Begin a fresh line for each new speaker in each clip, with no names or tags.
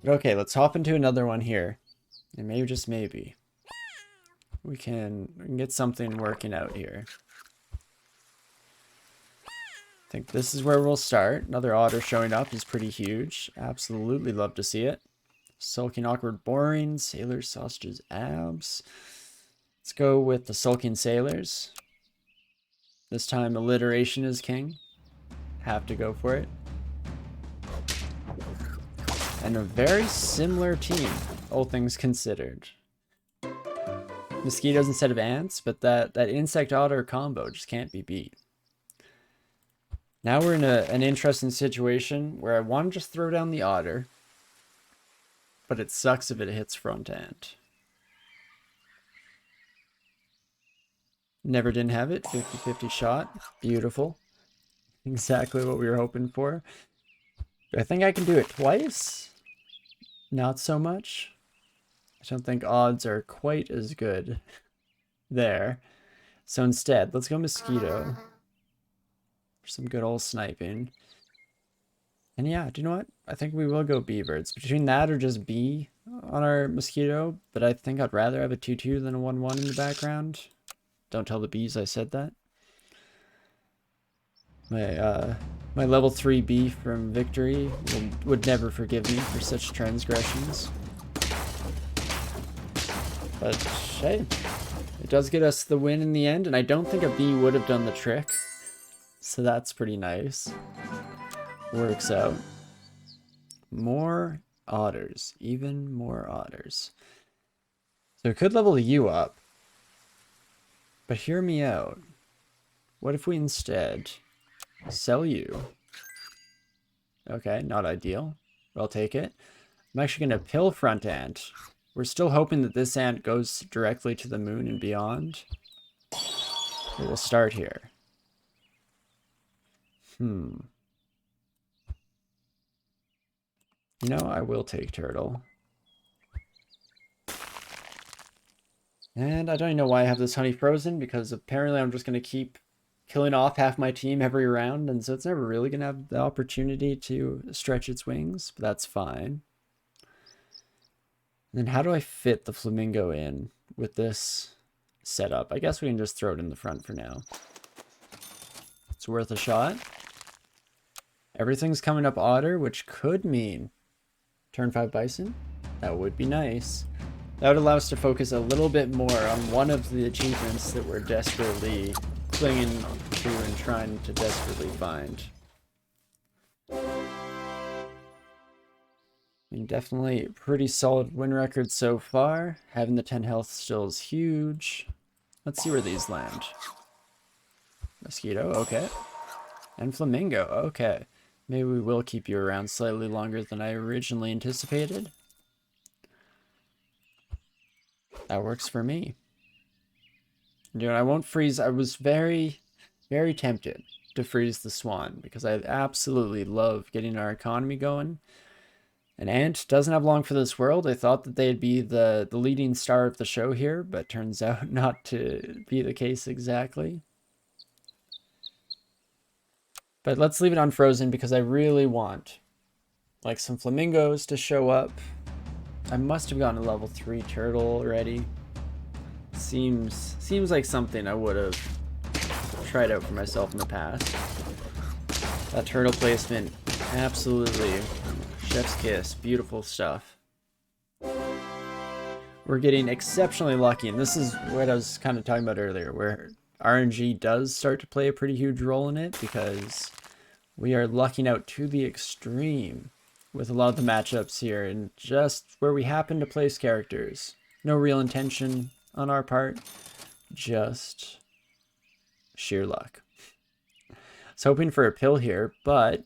But okay, let's hop into another one here. And maybe, just maybe, we can get something working out here. I think this is where we'll start. Another otter showing up is pretty huge. Absolutely love to see it. Sulking, awkward, boring. Sailors, sausages, abs. Let's go with the sulking sailors. This time alliteration is king. Have to go for it. And a very similar team, all things considered. Mosquitoes instead of ants, but that insect otter combo just can't be beat. Now we're in an interesting situation where I want to just throw down the otter, but it sucks if it hits front ant. Never didn't have it. 50-50 shot. Beautiful. Exactly what we were hoping for. Do I think I can do it twice? Not so much. I don't think odds are quite as good there. So instead, let's go mosquito for some good old sniping. And yeah, do you know what? I think we will go beaver. It's between that or just B on our mosquito, but I think I'd rather have a 2-2 than a 1-1 in the background. Don't tell the bees I said that. My level 3 bee from Victory would never forgive me for such transgressions. But hey, it does get us the win in the end, and I don't think a bee would have done the trick. So that's pretty nice. Works out. More otters. Even more otters. So it could level you up. But hear me out. What if we instead sell you? Okay, not ideal. But I'll take it. I'm actually going to pill front ant. We're still hoping that this ant goes directly to the moon and beyond. We'll start here. You know, I will take turtle. And I don't even know why I have this honey frozen, because apparently I'm just going to keep killing off half my team every round, and so it's never really going to have the opportunity to stretch its wings, but that's fine. And then how do I fit the flamingo in with this setup? I guess we can just throw it in the front for now. It's worth a shot. Everything's coming up otter, which could mean turn 5 bison. That would be nice. That would allow us to focus a little bit more on one of the achievements that we're desperately clinging to and trying to desperately find. I mean, definitely pretty solid win record so far. Having the 10 health still is huge. Let's see where these land. Mosquito, okay. And flamingo, okay. Maybe we will keep you around slightly longer than I originally anticipated. That works for me. You know, I won't freeze. I was very, very tempted to freeze the swan because I absolutely love getting our economy going. An ant doesn't have long for this world. I thought that they'd be the leading star of the show here, but turns out not to be the case exactly. But let's leave it unfrozen because I really want like some flamingos to show up. I must have gotten a level 3 turtle already. Seems like something I would have tried out for myself in the past. That turtle placement, absolutely chef's kiss, beautiful stuff. We're getting exceptionally lucky, and this is what I was kind of talking about earlier, where RNG does start to play a pretty huge role in it, because we are lucking out to the extreme with a lot of the matchups here, and just where we happen to place characters. No real intention on our part, just sheer luck. I was hoping for a pill here, but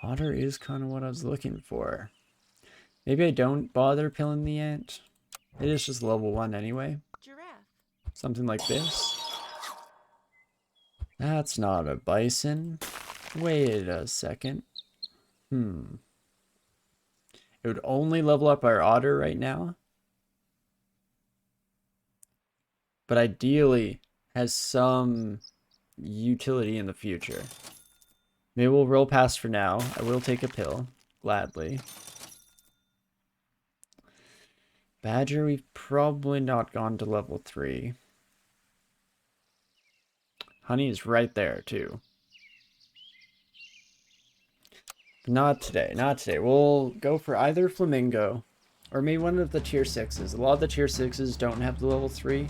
otter is kind of what I was looking for. Maybe I don't bother pilling the ant. It is just level 1 anyway.
Giraffe.
Something like this. That's not a bison. Wait a second. It would only level up our otter right now, but ideally has some utility in the future. Maybe we'll roll past for now. I will take a pill, gladly. Badger, we've probably not gone to level 3. Honey is right there, too. Not today, not today. We'll go for either Flamingo or maybe one of the tier 6s. A lot of the tier 6s don't have the level 3.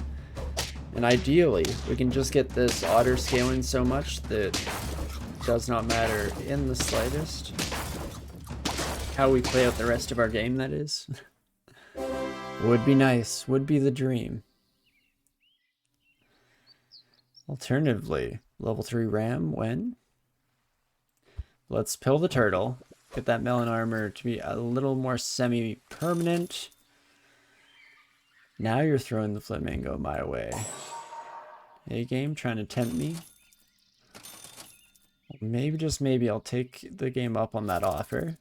And ideally, we can just get this otter scaling so much that it does not matter in the slightest how we play out the rest of our game, that is. Would be nice. Would be the dream. Alternatively, level 3 ram when? Let's pill the turtle. Get that melon armor to be a little more semi-permanent. Now you're throwing the flamingo my way. Hey game, trying to tempt me? Maybe, just maybe, I'll take the game up on that offer.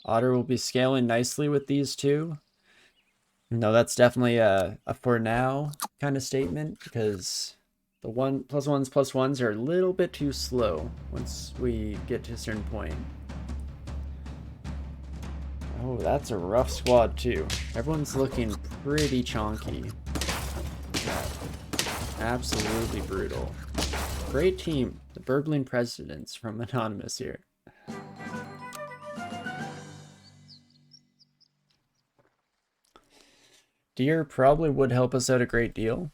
Otter will be scaling nicely with these two. No, that's definitely a for now kind of statement, because the 1+1s+1s are a little bit too slow once we get to a certain point. Oh, that's a rough squad too. Everyone's looking pretty chonky. Yeah, absolutely brutal. Great team. The Burbling Presidents from Anonymous here. Deer probably would help us out a great deal,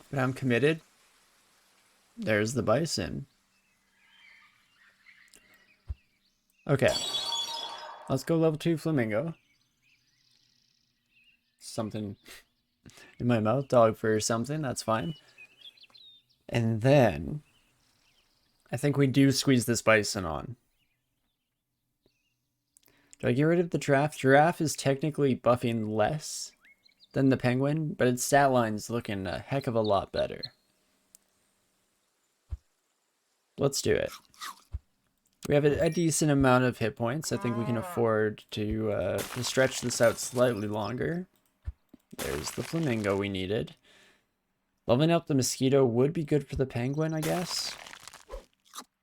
but I'm committed. There's the bison. Okay. Let's go level 2 Flamingo. Something in my mouth, dog food or something, that's fine. And then I think we do squeeze this bison on. Do I get rid of the giraffe? Giraffe is technically buffing less than the penguin, but its stat line's looking a heck of a lot better. Let's do it. We have a decent amount of hit points. I think we can afford to stretch this out slightly longer. There's the flamingo we needed. Leveling up the mosquito would be good for the penguin, I guess.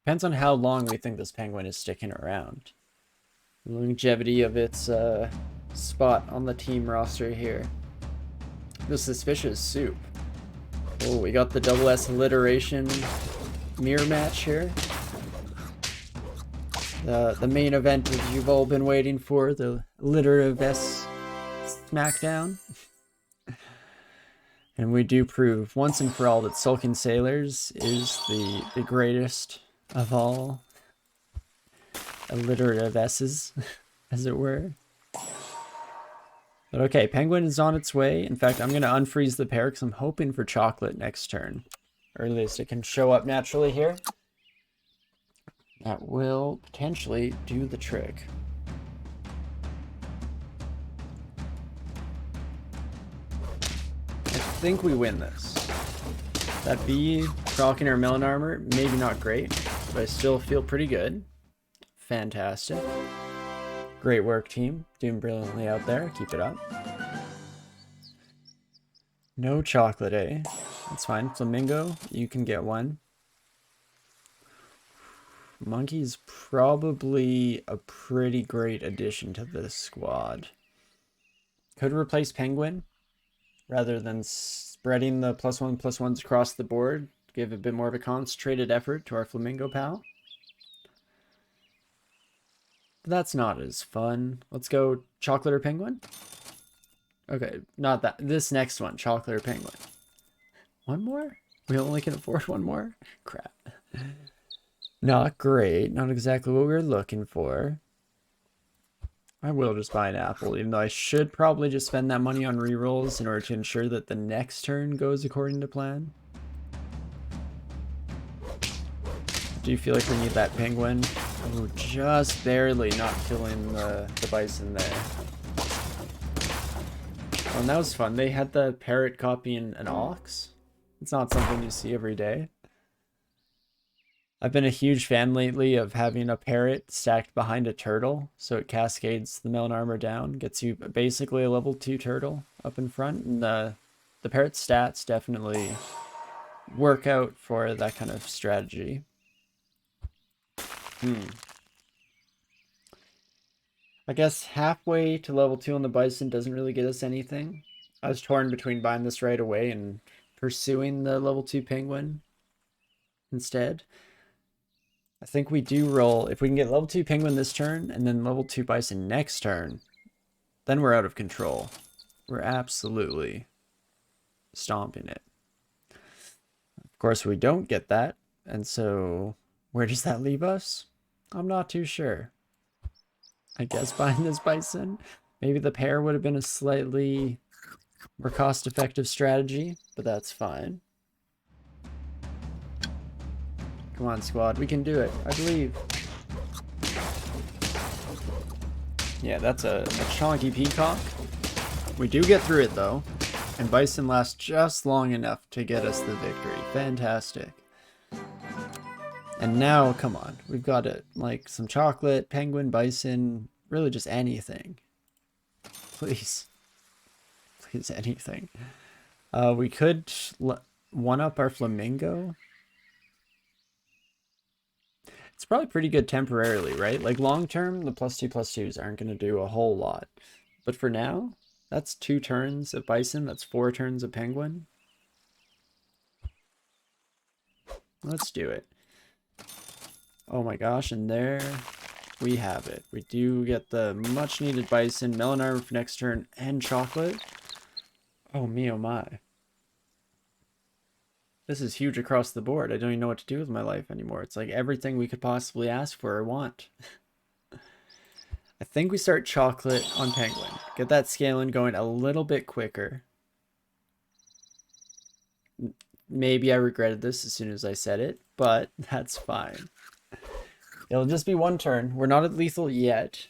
Depends on how long we think this penguin is sticking around. The longevity of its spot on the team roster here. The suspicious soup. Oh, we got the double S alliteration mirror match here. The main event that you've all been waiting for, the alliterative S smackdown. And we do prove once and for all that Sulking Sailors is the greatest of all alliterative S's, as it were. But okay, penguin is on its way. In fact, I'm going to unfreeze the pair because I'm hoping for chocolate next turn. Or at least it can show up naturally here. That will potentially do the trick. I think we win this. That bee rocking our melon armor, maybe not great, but I still feel pretty good. Fantastic. Great work, team. Doing brilliantly out there. Keep it up. No chocolate, eh? That's fine. Flamingo, you can get one. Monkey's probably a pretty great addition to this squad. Could replace Penguin rather than spreading the +1/+1s across the board. Give a bit more of a concentrated effort to our Flamingo pal. But that's not as fun. Let's go chocolate or penguin. Okay, not that. This next one, chocolate or penguin. One more? We only can afford one more? Crap. Not great. Not exactly what we were looking for. I will just buy an apple, even though I should probably just spend that money on rerolls in order to ensure that the next turn goes according to plan. Do you feel like we need that penguin? Oh, just barely not killing the bison there. Oh, and that was fun. They had the parrot copying an ox. It's not something you see every day. I've been a huge fan lately of having a parrot stacked behind a turtle, so it cascades the melon armor down, gets you basically a level 2 turtle up in front, and the parrot stats definitely work out for that kind of strategy. I guess halfway to level 2 on the Bison doesn't really get us anything. I was torn between buying this right away and pursuing the level 2 Penguin instead. I think we do roll, if we can get level 2 Penguin this turn and then level 2 Bison next turn, then we're out of control. We're absolutely stomping it. Of course, we don't get that, and so where does that leave us? I'm not too sure. I guess buying this Bison. Maybe the pair would have been a slightly more cost-effective strategy, but that's fine. Come on, squad. We can do it. I believe. Yeah, that's a chonky peacock. We do get through it, though. And Bison lasts just long enough to get us the victory. Fantastic. And now, come on. We've got it. Like, some chocolate, penguin, bison, really just anything. Please. Please, anything. We could one-up our Flamingo. It's probably pretty good temporarily, right? Like, long-term, the +2/+2s aren't going to do a whole lot. But for now, that's 2 turns of Bison. That's 4 turns of Penguin. Let's do it. Oh my gosh, and there we have it. We do get the much-needed Bison, melon armor for next turn, and chocolate. Oh me, oh my. This is huge across the board. I don't even know what to do with my life anymore. It's like everything we could possibly ask for or want. I think we start chocolate on Penguin. Get that scaling going a little bit quicker. Maybe I regretted this as soon as I said it, but that's fine. It'll just be 1 turn. We're not at lethal yet.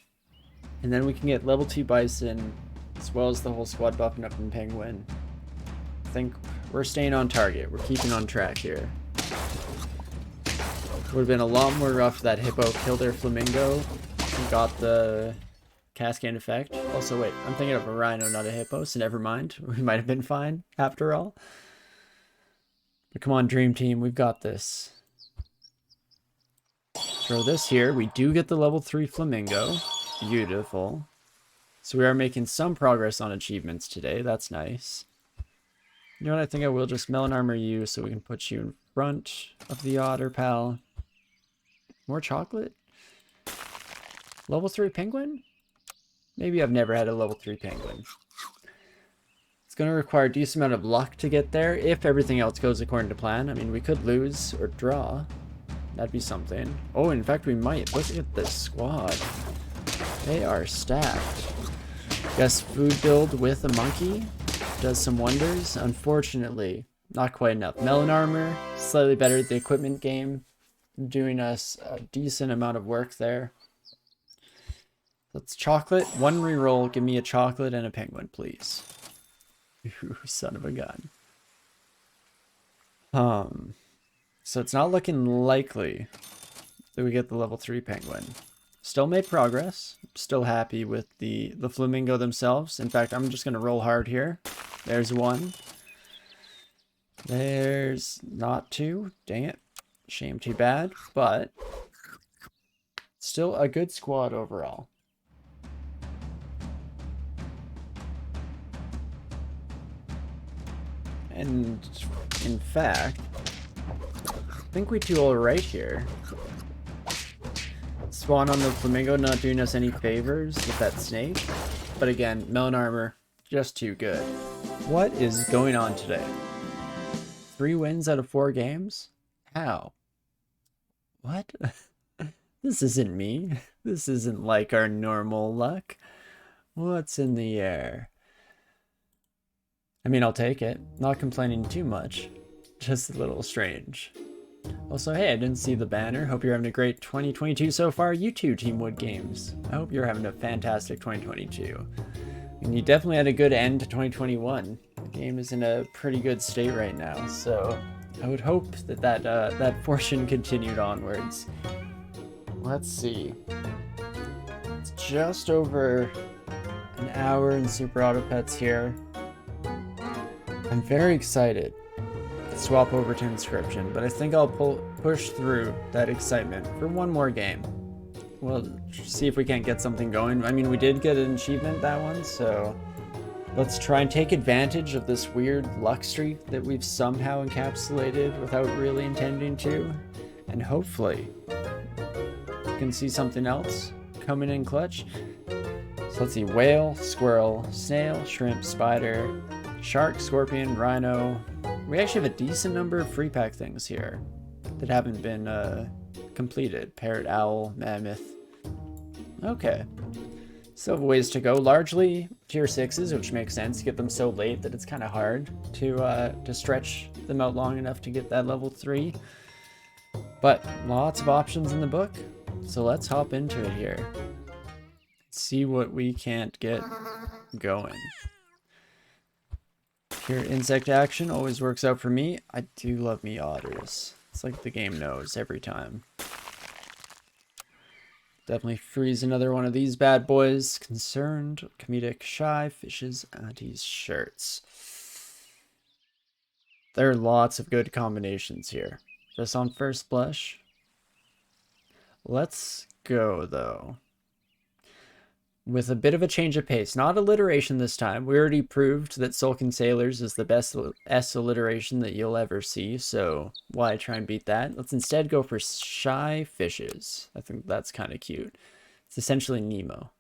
And then we can get level 2 Bison, as well as the whole squad buffing up in Penguin. I think we're staying on target. We're keeping on track here. Would have been a lot more rough if that hippo killed their Flamingo and got the cascade effect. Also, wait, I'm thinking of a rhino, not a hippo, so never mind. We might have been fine after all. But come on, Dream Team, we've got this. Throw this here. We do get the level 3 Flamingo. Beautiful. So we are making some progress on achievements today. That's nice. You know what? I think I will just melon armor you so we can put you in front of the otter, pal. More chocolate? Level 3 penguin? Maybe I've never had a level 3 penguin. It's going to require a decent amount of luck to get there if everything else goes according to plan. I mean, we could lose or draw. That'd be something. Oh, in fact, we might. Look at this squad. They are stacked. Guess food build with a monkey does some wonders. Unfortunately, not quite enough. Melon armor, slightly better at the equipment game. Doing us a decent amount of work there. Let's chocolate. 1 reroll. Give me a chocolate and a penguin, please. Ooh, son of a gun. So it's not looking likely that we get the level 3 penguin. Still made progress. Still happy with the Flamingo themselves. In fact, I'm just going to roll hard here. There's 1. There's not 2. Dang it. Shame too bad. But still a good squad overall. And in fact, I think we do alright here. Spawn on the Flamingo not doing us any favors with that snake. But again, melon armor, just too good. What is going on today? 3 wins out of 4 games? How? What? This isn't me. This isn't like our normal luck. What's in the air? I mean, I'll take it. Not complaining too much. Just a little strange. Also, hey, I didn't see the banner. Hope you're having a great 2022 so far. You too, Team Wood Games. I hope you're having a fantastic 2022. And you definitely had a good end to 2021. The game is in a pretty good state right now, so I would hope that that fortune continued onwards. Let's see. It's just over an hour in Super Auto Pets here. I'm very excited to swap over to Inscription, but I think I'll push through that excitement for 1 more game. we'll see if we can't get something going. I mean, we did get an achievement that one, so let's try and take advantage of this weird luck streak that we've somehow encapsulated without really intending to. And hopefully you can see something else coming in clutch. So let's see, whale, squirrel, snail, shrimp, spider, shark, scorpion, rhino. We actually have a decent number of free pack things here that haven't been completed. Parrot, owl, mammoth. Okay. Still have ways to go. Largely tier 6s, which makes sense. Get them so late that it's kind of hard to stretch them out long enough to get that level 3. But lots of options in the book. So let's hop into it here. See what we can't get going. Pure insect action always works out for me. I do love me otters. It's like the game knows every time. Definitely freeze another one of these bad boys. Concerned, comedic, shy, fishes, aunties, shirts. There are lots of good combinations here. Just on first blush. Let's go though. With a bit of a change of pace. Not alliteration this time. We already proved that Sulking Sailors is the best S alliteration that you'll ever see, so why try and beat that? Let's instead go for shy fishes. I think that's kind of cute. It's essentially Nemo.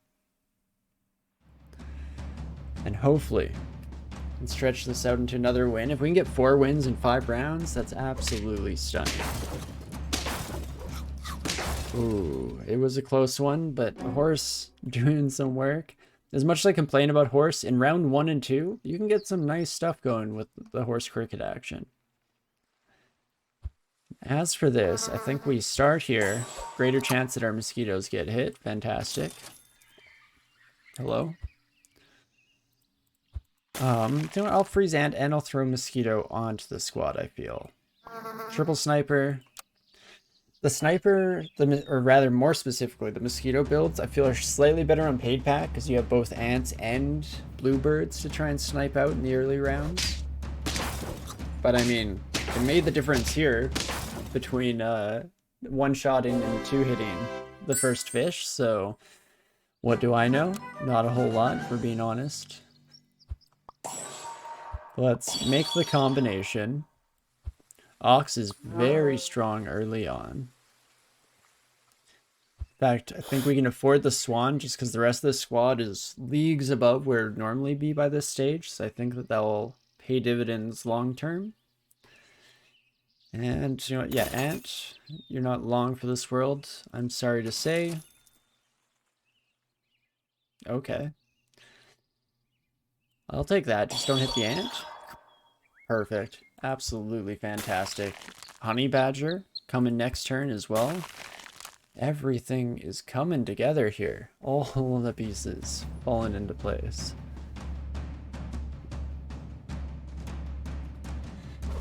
And hopefully, we can stretch this out into another win. If we can get 4 wins in 5 rounds, that's absolutely stunning. Ooh, it was a close one, but horse doing some work. As much as I complain about horse, in round 1 and 2, you can get some nice stuff going with the horse cricket action. As for this, I think we start here. Greater chance that our mosquitoes get hit. Fantastic. Hello? I'll freeze ant and I'll throw mosquito onto the squad, I feel. Triple sniper. The sniper, or rather more specifically, the mosquito builds, I feel are slightly better on paid pack because you have both ants and bluebirds to try and snipe out in the early rounds. But I mean, it made the difference here between one-shotting and 2-hitting the first fish, so what do I know? Not a whole lot, for being honest. Let's make the combination. Ox is very strong early on. In fact, I think we can afford the Swan just because the rest of the squad is leagues above where it would normally be by this stage. So I think that will pay dividends long term. And, you know what? Yeah, Ant, you're not long for this world, I'm sorry to say. Okay. I'll take that. Just don't hit the Ant. Perfect. Absolutely fantastic. Honey Badger coming next turn as well. Everything is coming together here. All the pieces falling into place.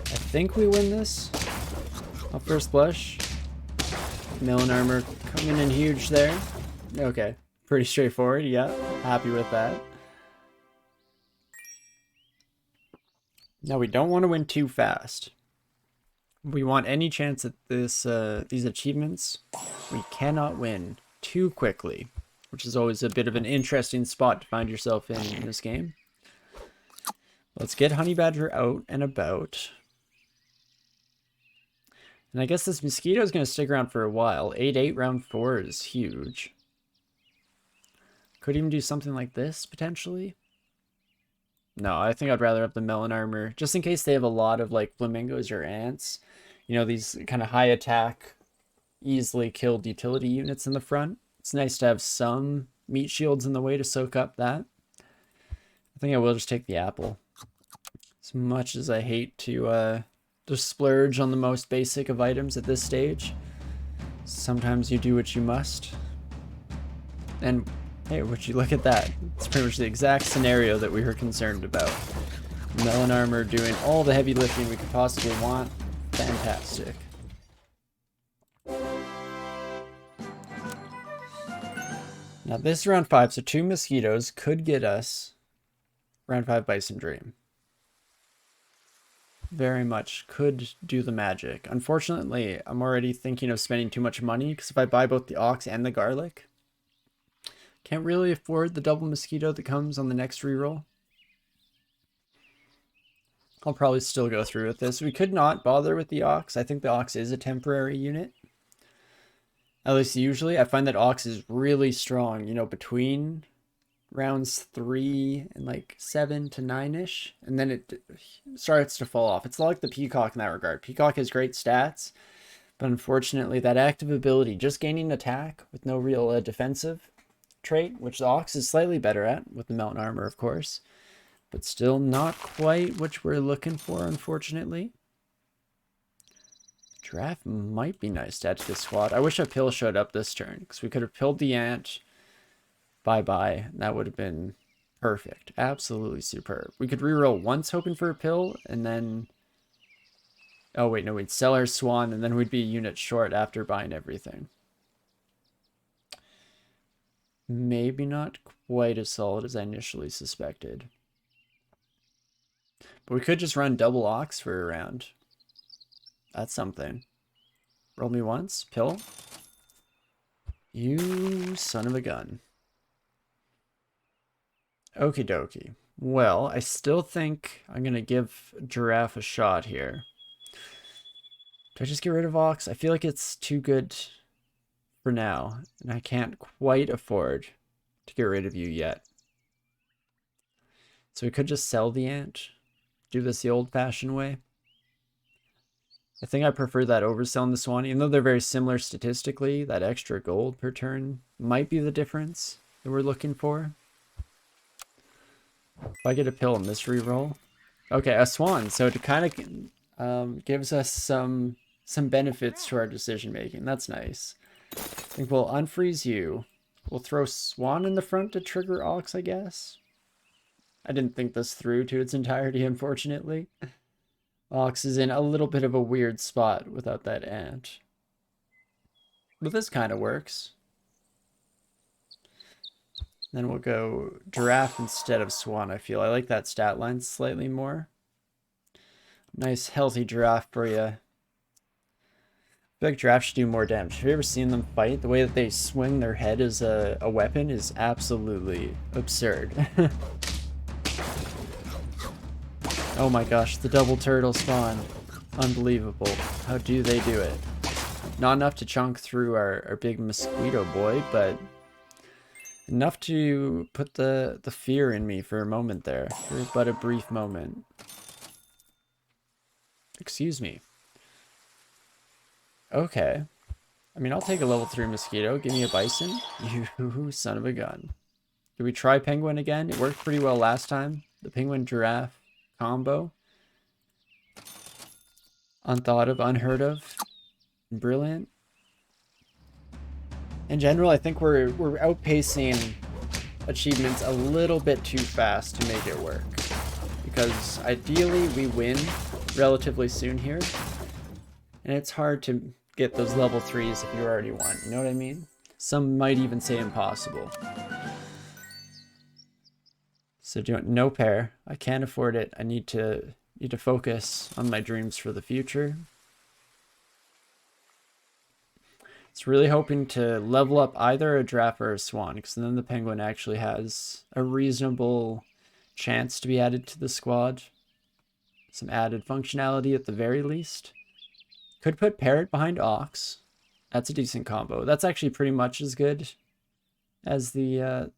I think we win this. On first blush. Melon armor coming in huge there. Okay. Pretty straightforward. Yeah. Happy with that. Now we don't want to win too fast. We want any chance at this these achievements. We cannot win too quickly, which is always a bit of an interesting spot to find yourself in this game. Let's get Honey Badger out and about. And I guess this mosquito is going to stick around for a while. 8-8 round 4 is huge. Could even do something like this, potentially. No, I think I'd rather have the melon armor, just in case they have a lot of, like, flamingos or ants. You know, these kind of high attack, easily killed utility units in the front. It's nice to have some meat shields in the way to soak up that. I think I will just take the apple. As much as I hate to splurge on the most basic of items at this stage, sometimes you do what you must. And hey, would you look at that? It's pretty much the exact scenario that we were concerned about. Melon armor doing all the heavy lifting we could possibly want. Fantastic. Now this is round 5, so 2 mosquitoes could get us round 5 Bison Dream. very much could do the magic. Unfortunately, I'm already thinking of spending too much money because if I buy both the ox and the garlic, can't really afford the double mosquito that comes on the next reroll. I'll probably still go through with this. We could not bother with the ox. I think the ox is a temporary unit. At least usually. I find that ox is really strong, you know, between rounds 3 and like 7 to 9-ish. And then it starts to fall off. It's like the peacock in that regard. Peacock has great stats, but unfortunately that active ability, just gaining attack with no real defensive trait, which the ox is slightly better at with the mountain armor, of course. But still not quite what we're looking for, unfortunately. Giraffe might be nice to add to this squad. I wish a pill showed up this turn, because we could have pilled the ant. Bye-bye. That would have been perfect. Absolutely superb. We could reroll once hoping for a pill, and then... Oh, wait, no, we'd sell our swan, and then we'd be a unit short after buying everything. Maybe not quite as solid as I initially suspected. But we could just run double ox for a round. That's something. Roll me once. Pill. You son of a gun. Okie dokie. Well, I still think I'm going to give Giraffe a shot here. Do I just get rid of ox? I feel like it's too good for now. And I can't quite afford to get rid of you yet. So we could just sell the ant. Do this the old-fashioned way. I think I prefer that over selling the swan. Even though they're very similar statistically, that extra gold per turn might be the difference that we're looking for. If I get a pill in this reroll. Okay, a swan. So it kind of gives us some benefits to our decision making. That's nice. I think we'll unfreeze you. We'll throw swan in the front to trigger ox, I guess. I didn't think this through to its entirety, unfortunately. Ox is in a little bit of a weird spot without that ant. But this kind of works. Then we'll go giraffe instead of swan, I feel. I like that stat line slightly more. Nice, healthy giraffe for you. I feel like giraffe should do more damage. Have you ever seen them fight? The way that they swing their head as a weapon is absolutely absurd. Oh my gosh, the double turtle spawn. Unbelievable. How do they do it? Not enough to chunk through our big mosquito boy, but enough to put the fear in me for a moment there. For but a brief moment. Excuse me. Okay. I mean, I'll take a level 3 mosquito. Give me a bison. You son of a gun. Do we try penguin again? It worked pretty well last time. The penguin giraffe combo. Unthought of, unheard of, brilliant. In general, I think we're outpacing achievements a little bit too fast to make it work. Because ideally we win relatively soon here. And it's hard to get those level 3s if you already won, you know what I mean? Some might even say impossible. So no pair. I can't afford it. I need to focus on my dreams for the future. It's really hoping to level up either a giraffe or a swan, because then the penguin actually has a reasonable chance to be added to the squad. Some added functionality at the very least. Could put parrot behind ox. That's a decent combo. That's actually pretty much as good as the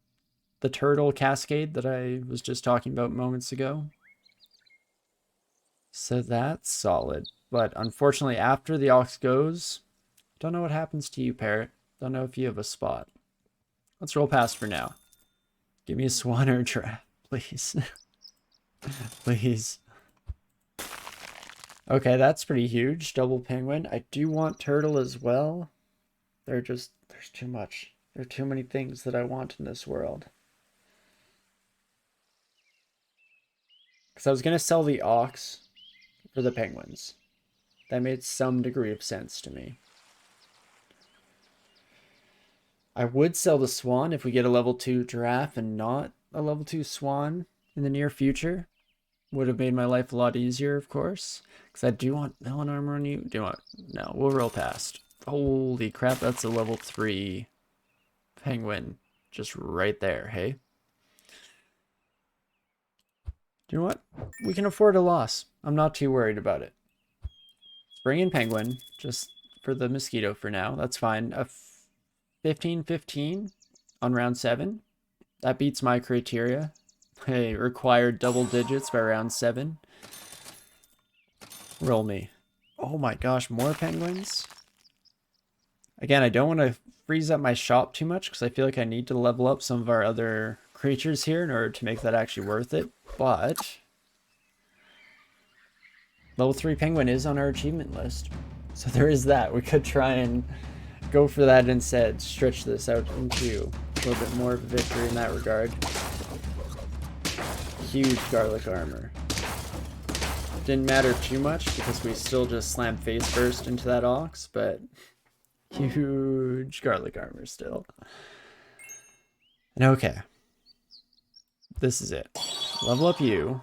turtle cascade that I was just talking about moments ago. So that's solid. But unfortunately, after the ox goes, don't know what happens to you, parrot. Don't know if you have a spot. Let's roll past for now. Give me a swan or a giraffe, please. Please. Okay, that's pretty huge. Double penguin. I do want turtle as well. There's too much. There are too many things that I want in this world. Because I was going to sell the ox for the penguins. That made some degree of sense to me. I would sell the swan if we get a level 2 giraffe and not a level 2 swan in the near future. Would have made my life a lot easier, of course. Because I do want melon armor on you. Do you want... No, we'll roll past. Holy crap, that's a level 3 penguin. Just right there, hey? Do you know what? We can afford a loss. I'm not too worried about it. Bring in penguin, just for the mosquito for now. That's fine. A 15-15 on round 7. That beats my criteria. Hey, required double digits by round 7. Roll me. Oh my gosh, more penguins? Again, I don't want to freeze up my shop too much because I feel like I need to level up some of our other creatures here in order to make that actually worth it. But level 3 penguin is on our achievement list. So there is that. We could try and go for that instead. Stretch this out into a little bit more of a victory in that regard. Huge garlic armor. Didn't matter too much because we still just slammed face first into that ox, but huge garlic armor still. And okay. This is it. Level up you.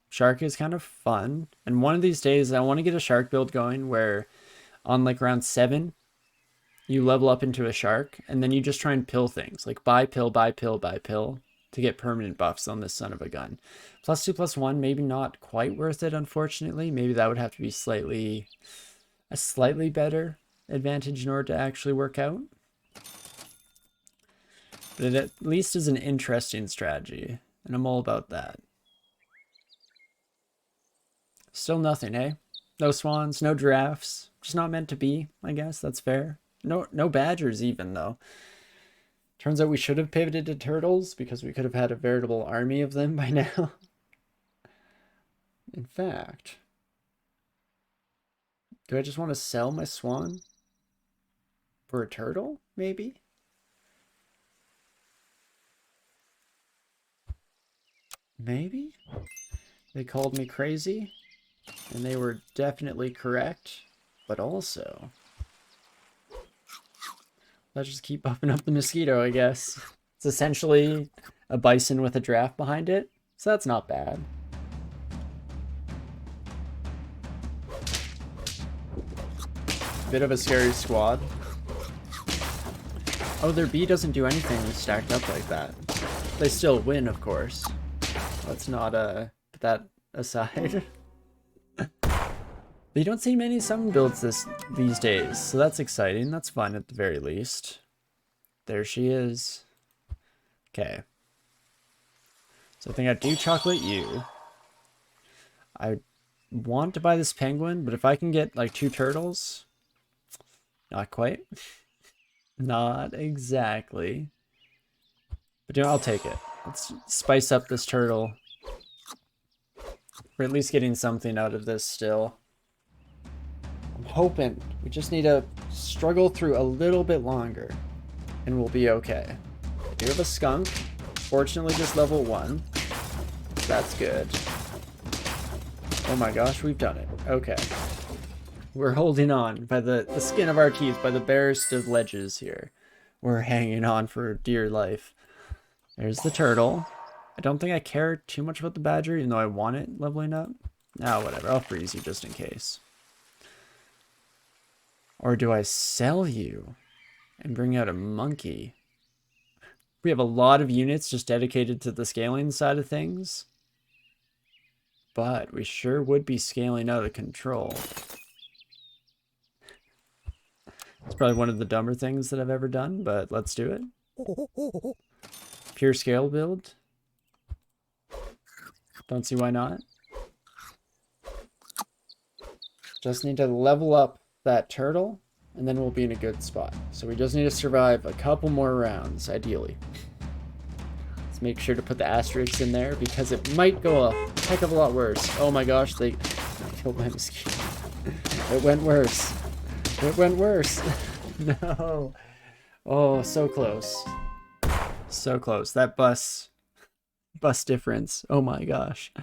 Shark is kind of fun. And one of these days I want to get a shark build going where on like round 7 you level up into a shark and then you just try and pill things. Like buy pill, buy pill, buy pill to get permanent buffs on this son of a gun. +2/+1, maybe not quite worth it, unfortunately. Maybe that would have to be a slightly better advantage in order to actually work out. But it at least is an interesting strategy, and I'm all about that. Still nothing, eh? No swans, no giraffes. Just not meant to be, I guess. That's fair. No badgers even, though. Turns out we should have pivoted to turtles because we could have had a veritable army of them by now. In fact, do I just want to sell my swan for a turtle, maybe? Maybe? They called me crazy, and they were definitely correct, but also... Let's just keep buffing up the mosquito, I guess. It's essentially a bison with a giraffe behind it, so that's not bad. Bit of a scary squad. Oh, their B doesn't do anything stacked up like that. They still win, of course. Let's not put that aside. You don't see many summon builds these days, so that's exciting. That's fun at the very least. There she is. Okay. So I think I do chocolate you. I want to buy this penguin, but if I can get like 2 turtles... Not quite. Not exactly. But you know, I'll take it. Let's spice up this turtle. We're at least getting something out of this still. I'm hoping we just need to struggle through a little bit longer and we'll be okay. I do have a skunk. Fortunately, just level 1. That's good. Oh my gosh, we've done it. Okay. We're holding on by the skin of our teeth, by the barest of ledges here. We're hanging on for dear life. There's the turtle. I don't think I care too much about the badger, even though I want it leveling up. No, whatever. I'll freeze you just in case. Or do I sell you and bring out a monkey? We have a lot of units just dedicated to the scaling side of things. But we sure would be scaling out of control. It's probably one of the dumber things that I've ever done, but let's do it. Pure scale build. Don't see why not. Just need to level up that turtle, and then we'll be in a good spot. So we just need to survive a couple more rounds, ideally. Let's make sure to put the asterisks in there, because it might go a heck of a lot worse. Oh my gosh, they killed my mosquito. It went worse. It went worse. No. Oh, so close. So close. That bus difference. Oh my gosh.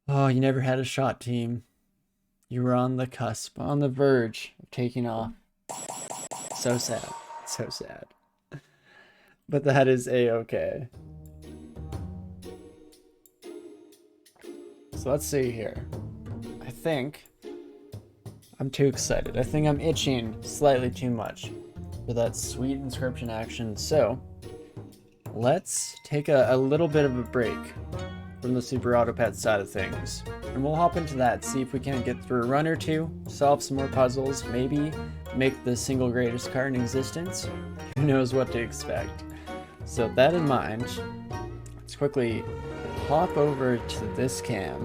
Oh, you never had a shot, team. You were on the cusp, on the verge of taking off. So sad. So sad. But that is a-okay. So let's see here. I think I'm too excited. I think I'm itching slightly too much for that sweet inscription action. So let's take a little bit of a break from the Super Auto Pet side of things. And we'll hop into that, see if we can't get through a run or two, solve some more puzzles, maybe make the single greatest card in existence. Who knows what to expect. So with that in mind, let's quickly hop over to this cam